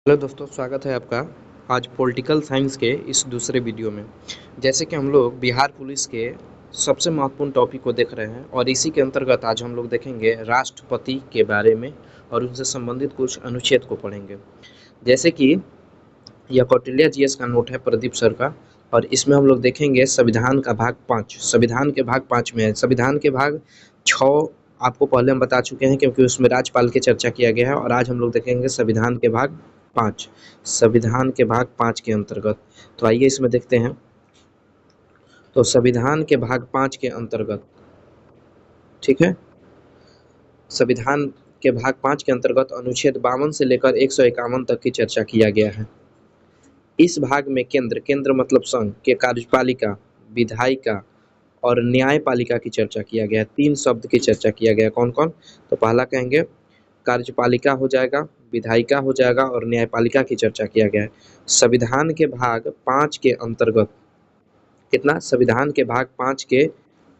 Hello दोस्तों, स्वागत है आपका आज पॉलिटिकल साइंस के इस दूसरे वीडियो में। जैसे कि हम लोग बिहार पुलिस के सबसे महत्वपूर्ण टॉपिक को देख रहे हैं और इसी के अंतर्गत आज हम लोग देखेंगे राष्ट्रपति के बारे में और उनसे संबंधित कुछ अनुच्छेद को पढ़ेंगे। जैसे कि यह कौटिल्य जीएस का नोट है प्रदीप सर का, और इसमें हम लोग देखेंगे संविधान का भाग 5। संविधान के भाग 5 में है। संविधान के भाग 6 आपको पहले हम बता चुके हैं क्योंकि उसमें राज्यपाल की चर्चा किया गया है, और आज हम लोग देखेंगे संविधान के भाग 5। संविधान के भाग 5 के अंतर्गत तो आइए इसमें देखते हैं। तो संविधान के भाग 5 के अंतर्गत, ठीक है, संविधान के भाग 5 के अंतर्गत अनुच्छेद 52 से लेकर 151 तक की चर्चा किया गया है। इस भाग में केंद्र केंद्र मतलब संघ के कार्यपालिका, विधायिका और न्यायपालिका की चर्चा किया गया है। 3 शब्द की चर्चा किया गया है। कौन कौन? तो पहला कहेंगे कार्यपालिका हो जाएगा, विधायिका हो जाएगा और न्यायपालिका की चर्चा किया गया है। संविधान के भाग 5 के अंतर्गत कितना? संविधान के भाग 5 के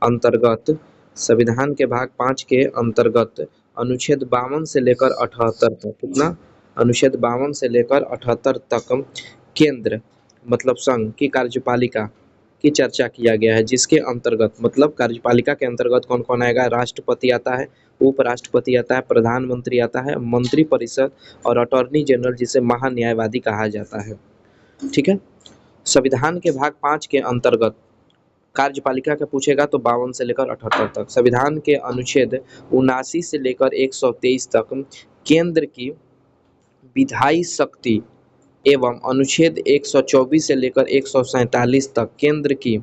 अंतर्गत, संविधान के भाग 5 के अंतर्गत अनुच्छेद 52 से लेकर 78 तक, कितना? अनुच्छेद 52 से लेकर 78 तक केंद्र मतलब संघ की कार्यपालिका की चर्चा किया गया है, जिसके अंतर्गत मतलब कार्यपालिका के अंतर्गत कौन कौन आएगा? राष्ट्रपति आता है, उपराष्ट्रपति आता है, प्रधानमंत्री आता है, मंत्रिपरिषद और अटॉर्नी जनरल, जिसे महान्यायवादी कहा जाता है। ठीक है। संविधान के भाग 5 के अंतर्गत कार्यपालिका का पूछेगा तो 52 से लेकर 78 तक। संविधान के अनुच्छेद 79 से लेकर 123 तक केंद्र की विधायी शक्ति एवं अनुच्छेद 124 से लेकर 147 तक केंद्र की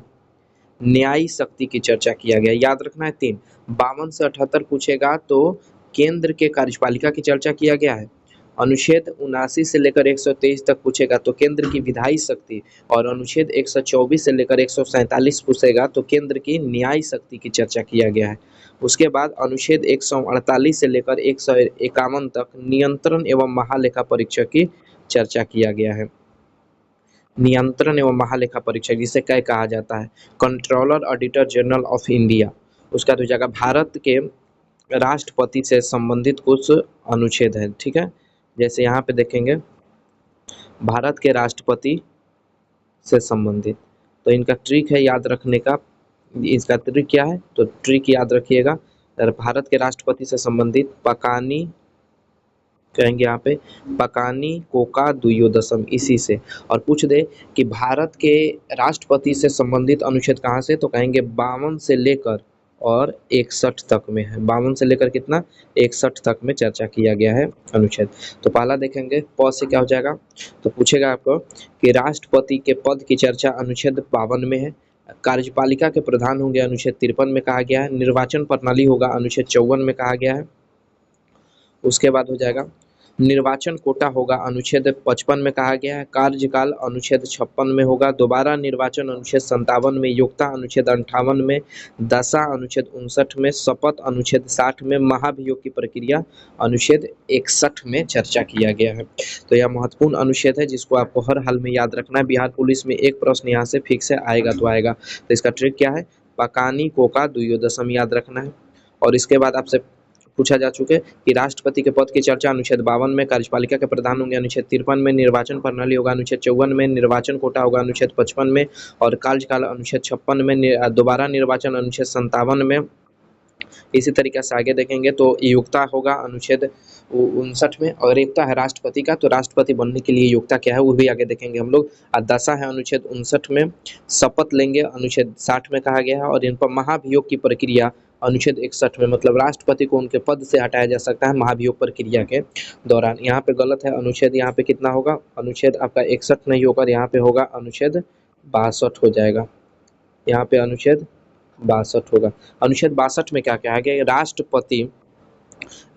न्यायिक शक्ति की चर्चा किया गया। याद रखना है 3। 52 से 78 पूछेगा तो केंद्र के कार्यपालिका की चर्चा किया गया है। अनुच्छेद 79 से लेकर 123 तक पूछेगा तो केंद्र की विधायी शक्ति, और अनुच्छेद 124 से लेकर 147 पूछेगा तो केंद्र की न्यायिक शक्ति की चर्चा किया गया है। उसके बाद अनुच्छेद 148 से लेकर 151 तक नियंत्रण एवं महालेखा परीक्षक की चर्चा किया गया है। नियंत्रण एवं महालेखा परीक्षक, जिसे क्या कहा जाता है? Controller auditor general of India. उसका तो जाएगा भारत के राष्ट्रपति से संबंधित कुछ अनुच्छेद है। ठीक है, जैसे यहाँ पे देखेंगे भारत के राष्ट्रपति से संबंधित, तो इनका ट्रिक है याद रखने का। इसका ट्रिक क्या है? तो ट्रिक याद रखिएगा, भारत के राष्ट्रपति से संबंधित पकानी कहेंगे यहाँ पे, पकानी कोका दुयोदशम, इसी से। और पूछ दे कि भारत के राष्ट्रपति से संबंधित अनुच्छेद कहाँ से, तो कहेंगे 52 से लेकर और 61 तक में है। 52 से लेकर कितना? 61 तक में चर्चा किया गया है अनुच्छेद। तो पहला देखेंगे प से क्या हो जाएगा, तो पूछेगा आपको कि राष्ट्रपति के पद की चर्चा अनुच्छेद 52 में है। कार्यपालिका के प्रधान होंगे अनुच्छेद 53 में कहा गया है। निर्वाचन प्रणाली होगा अनुच्छेद 54 में कहा गया है। उसके बाद हो जाएगा निर्वाचन कोटा होगा अनुच्छेद 55 में कहा गया है। कार्यकाल अनुच्छेद 56 में होगा। दोबारा निर्वाचन अनुच्छेद 57 में, योग्यता अनुच्छेद 58 में, दशा अनुच्छेद 59 में, शपथ अनुच्छेद 60 में, महाभियोग की प्रक्रिया अनुच्छेद 61 में चर्चा किया गया है। तो यह महत्वपूर्ण अनुच्छेद है जिसको आपको हर हाल में याद रखना है। बिहार पुलिस में एक प्रश्न यहाँ से फिक्स है, आएगा तो आएगा। तो इसका ट्रिक क्या है? पकानी कोका दुयोदशम याद रखना है। और इसके बाद आपसे पूछा जा चुके कि राष्ट्रपति के पद की चर्चा अनुच्छेद 52 में, कार्यपालिका के प्रधान होंगे अनुच्छेद 53 में, निर्वाचन प्रणाली होगा अनुच्छेद 54 में, निर्वाचन कोटा होगा अनुच्छेद 55 में, और कार्यकाल अनुच्छेद 56 में, दोबारा निर्वाचन अनुच्छेद 57 में। इसी तरीके से आगे देखेंगे तो योग्यता होगा अनुच्छेद 59 में। और योग्यता है राष्ट्रपति का, तो राष्ट्रपति बनने के लिए योग्यता क्या है वो भी आगे देखेंगे हम लोग। दशा है अनुच्छेद 59 में। शपथ लेंगे अनुच्छेद 60 में कहा गया है। और इन पर महाभियोग की प्रक्रिया अनुच्छेद 61 में, मतलब राष्ट्रपति को उनके पद से हटाया जा सकता है महाभियोग प्रक्रिया के दौरान। यहाँ पे गलत है, अनुच्छेद यहाँ पे कितना होगा? अनुच्छेद आपका 61 नहीं होकर यहाँ पे होगा अनुच्छेद 62 हो जाएगा। यहाँ पे अनुच्छेद 62 होगा। अनुच्छेद 62 में क्या कहा गया?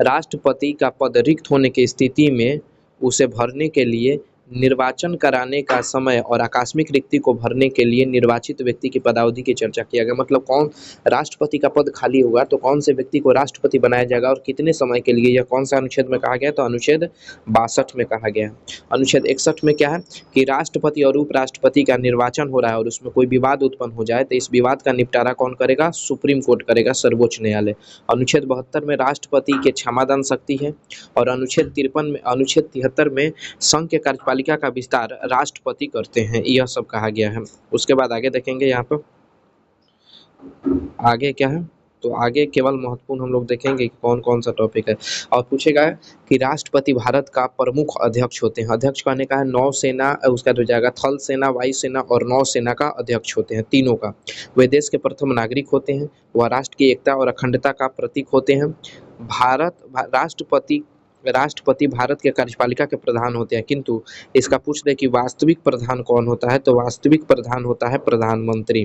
राष्ट्रपति का पद रिक्त होने की स्थिति में उसे भरने के लिए निर्वाचन कराने का समय और आकस्मिक रिक्ति को भरने के लिए निर्वाचित व्यक्ति की पदावधि की चर्चा किया गया। मतलब कौन राष्ट्रपति का पद खाली होगा तो कौन से व्यक्ति को राष्ट्रपति बनाया जाएगा और कितने समय के लिए, यह कौन सा अनुच्छेद में कहा गया, तो अनुच्छेद 62 में कहा गया है। अनुच्छेद 61 में क्या है कि राष्ट्रपति और उपराष्ट्रपति का निर्वाचन हो रहा है और उसमें कोई विवाद उत्पन्न हो जाए तो इस विवाद का निपटारा कौन करेगा, सुप्रीम कोर्ट करेगा, सर्वोच्च न्यायालय। अनुच्छेद 72 में राष्ट्रपति के क्षमादान शक्ति है और अनुच्छेद 73 में संघ के कार्यपालिका का विस्तार राष्ट्रपति करते हैं, यह सब कहा गया है। उसके बाद आगे देखेंगे, यहाँ पर आगे क्या है, तो आगे केवल महत्वपूर्ण हम लोग देखेंगे कि कौन कौन सा टॉपिक है। और पूछेगा कि राष्ट्रपति भारत का प्रमुख अध्यक्ष होते हैं। अध्यक्ष कहने का है नौसेना, उसका हो जाएगा थल सेना, वायुसेना और नौसेना का अध्यक्ष होते हैं, तीनों का। वे देश के प्रथम नागरिक होते हैं, वह राष्ट्र की एकता और अखंडता का प्रतीक होते हैं। राष्ट्रपति भारत के कार्यपालिका के प्रधान होते हैं, किंतु इसका पूछ दे कि वास्तविक प्रधान कौन होता है, तो वास्तविक प्रधान होता है प्रधानमंत्री।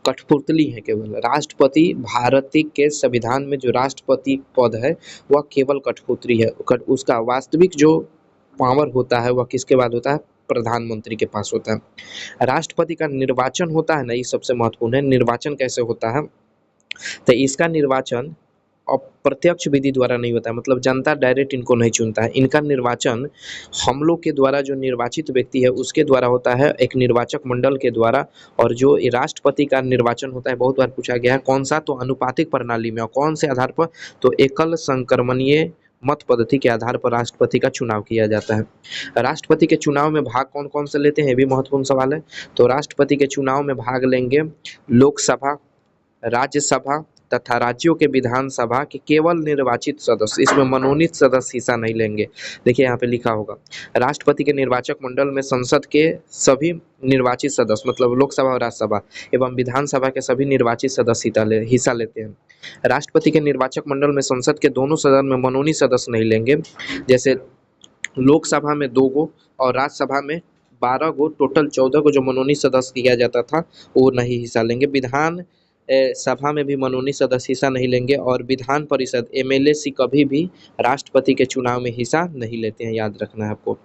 कठपुतली है केवल, राष्ट्रपति भारत के संविधान में जो राष्ट्रपति पद है वह केवल कठपुतली है। उसका वास्तविक जो पावर होता है वह किसके बाद होता है, प्रधानमंत्री के पास होता है। राष्ट्रपति का निर्वाचन होता है ना, ये सबसे महत्वपूर्ण है। निर्वाचन कैसे होता है, तो इसका निर्वाचन अप्रत्यक्ष विधि द्वारा नहीं होता है, मतलब जनता डायरेक्ट इनको नहीं चुनता है। इनका निर्वाचन हम लोग के द्वारा, जो निर्वाचित व्यक्ति है उसके द्वारा होता है, एक निर्वाचक मंडल के द्वारा। और जो राष्ट्रपति का निर्वाचन होता है, बहुत बार पूछा गया है कौन सा, तो अनुपातिक प्रणाली में। और कौन से आधार पर, तो एकल संक्रमणीय मत पद्धति के आधार पर राष्ट्रपति का चुनाव किया जाता है। राष्ट्रपति के चुनाव में भाग कौन कौन से लेते हैं, ये भी महत्वपूर्ण सवाल है। तो राष्ट्रपति के चुनाव में भाग लेंगे लोकसभा, राज्यसभा तथा राज्यों के विधानसभा के केवल निर्वाचित सदस्य, इसमें मनोनीत सदस्य हिस्सा नहीं लेंगे। देखिए यहाँ पे लिखा होगा, राष्ट्रपति के निर्वाचक मंडल में संसद के सभी निर्वाचित सदस्य, मतलब लोकसभा और राज्यसभा एवं विधानसभा के सभी निर्वाचित सदस्य हिस्सा लेते हैं। राष्ट्रपति के निर्वाचक मंडल में संसद के दोनों सदन में मनोनीत सदस्य नहीं लेंगे, जैसे लोकसभा में 2 गो और राज्यसभा में 12 गो, टोटल 14 को जो मनोनीत सदस्य किया जाता था वो नहीं हिस्सा लेंगे। विधान सभा में भी मनोनीत सदस्य हिस्सा नहीं लेंगे और विधान परिषद MLAC कभी भी राष्ट्रपति के चुनाव में हिस्सा नहीं लेते हैं, याद रखना है आपको।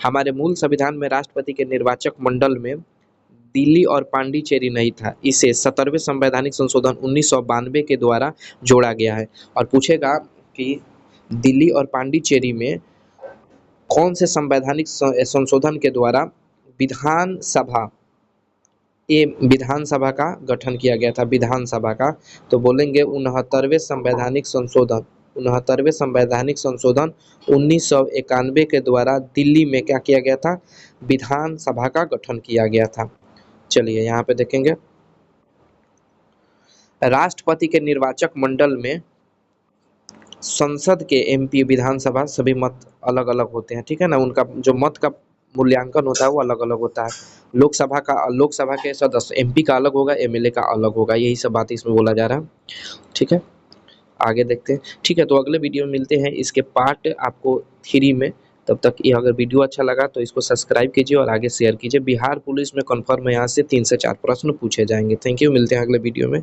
हमारे मूल संविधान में राष्ट्रपति के निर्वाचक मंडल में दिल्ली और पांडिचेरी नहीं था, इसे 17वें संवैधानिक संशोधन 1992 के द्वारा जोड़ा गया है। और पूछेगा कि दिल्ली और पांडिचेरी में कौन से संवैधानिक संशोधन के द्वारा विधानसभा का गठन किया गया था, विधानसभा का, तो बोलेंगे 69वें संवैधानिक संशोधन। 69वें संवैधानिक संशोधन 1991 के द्वारा दिल्ली में क्या किया गया था, विधानसभा का गठन किया गया था। चलिए यहाँ पे देखेंगे, राष्ट्रपति के निर्वाचक मंडल में संसद के MP, विधानसभा, सभी मत अलग अलग होते हैं, ठीक है ना। उनका जो मत का मूल्यांकन होता है वो अलग अलग होता है। लोकसभा के सदस्य MP का अलग होगा, MLA का अलग होगा, यही सब बात इसमें बोला जा रहा है, ठीक है। आगे देखते हैं, ठीक है। तो अगले वीडियो में मिलते हैं इसके पार्ट आपको 3 में। तब तक ये अगर वीडियो अच्छा लगा तो इसको सब्सक्राइब कीजिए और आगे शेयर कीजिए। बिहार पुलिस में कन्फर्म यहाँ से 3 से 4 प्रश्न पूछे जाएंगे। थैंक यू, मिलते हैं अगले वीडियो में।